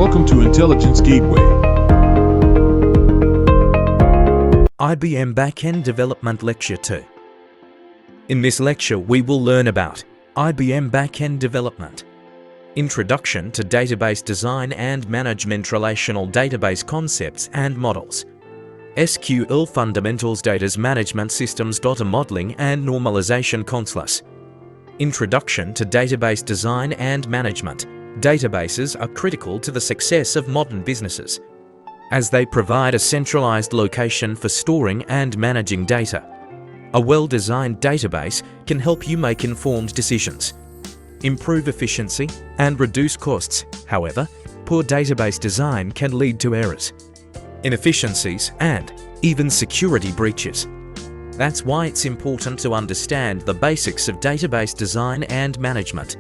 Welcome to Intelligence Gateway. IBM Back-End Development Lecture 2. In this lecture, we will learn about IBM Back-End Development, Introduction to Database Design and Management, Relational Database Concepts and Models, SQL Fundamentals, Data Management Systems, Data Modeling and Normalization Concepts, Introduction to Database Design and Management. Databases are critical to the success of modern businesses, as they provide a centralized location for storing and managing data. A well-designed database can help you make informed decisions, improve efficiency, and reduce costs. However, poor database design can lead to errors, inefficiencies, and even security breaches. That's why it's important to understand the basics of database design and management.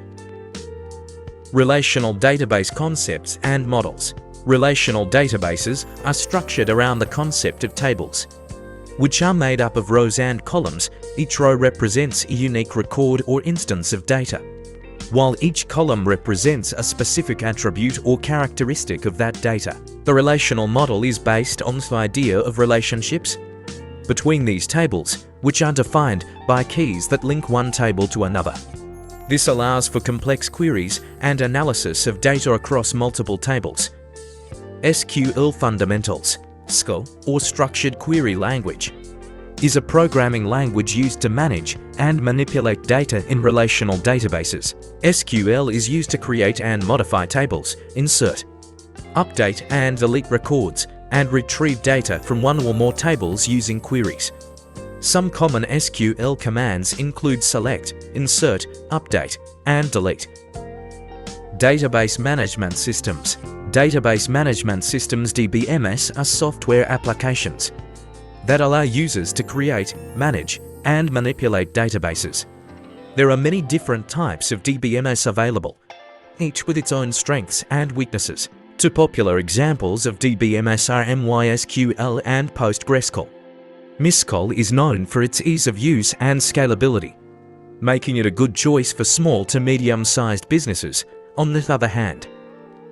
Relational database concepts and models. Relational databases are structured around the concept of tables, which are made up of rows and columns. Each row represents a unique record or instance of data, while each column represents a specific attribute or characteristic of that data. The relational model is based on the idea of relationships between these tables, which are defined by keys that link one table to another. This allows for complex queries and analysis of data across multiple tables. SQL Fundamentals, SQL, or Structured Query Language, is a programming language used to manage and manipulate data in relational databases. SQL is used to create and modify tables, insert, update and delete records, and retrieve data from one or more tables using queries. Some common SQL commands include select, insert, update, and delete. Database Management Systems. Database Management Systems (DBMS) are software applications that allow users to create, manage, and manipulate databases. There are many different types of DBMS available, each with its own strengths and weaknesses. Two popular examples of DBMS are MySQL and PostgreSQL. MySQL is known for its ease of use and scalability, making it a good choice for small to medium-sized businesses. On the other hand,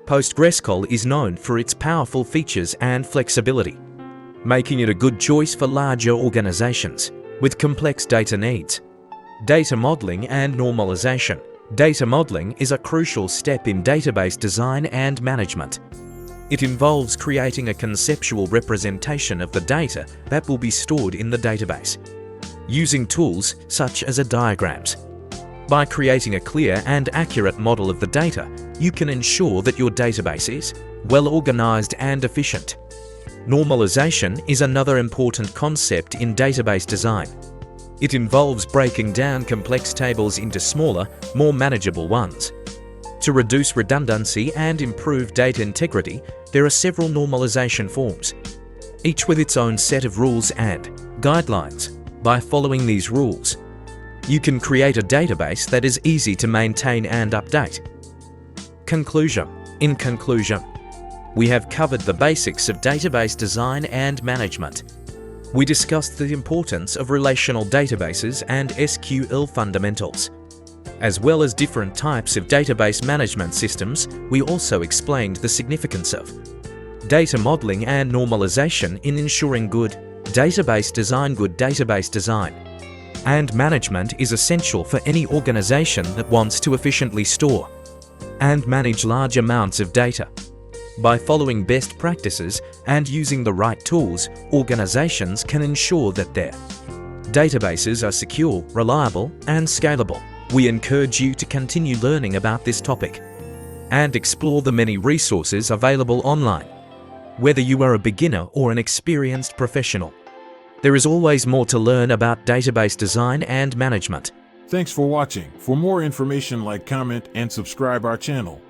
PostgreSQL is known for its powerful features and flexibility, making it a good choice for larger organizations with complex data needs. Data modeling and normalization. Data modeling is a crucial step in database design and management. It involves creating a conceptual representation of the data that will be stored in the database, using tools such as diagrams. By creating a clear and accurate model of the data, you can ensure that your database is well organized and efficient. Normalization is another important concept in database design. It involves breaking down complex tables into smaller, more manageable ones. To reduce redundancy and improve data integrity, there are several normalization forms, each with its own set of rules and guidelines. By following these rules, you can create a database that is easy to maintain and update. Conclusion. In conclusion, we have covered the basics of database design and management. We discussed the importance of relational databases and SQL fundamentals, as well as different types of database management systems. We also explained the significance of data modeling and normalization in ensuring good database design. Good database design and management is essential for any organization that wants to efficiently store and manage large amounts of data. By following best practices and using the right tools, organizations can ensure that their databases are secure, reliable, and scalable. We encourage you to continue learning about this topic and explore the many resources available online. Whether you are a beginner or an experienced professional, there is always more to learn about database design and management. Thanks for watching. For more information, like, comment, and subscribe our channel.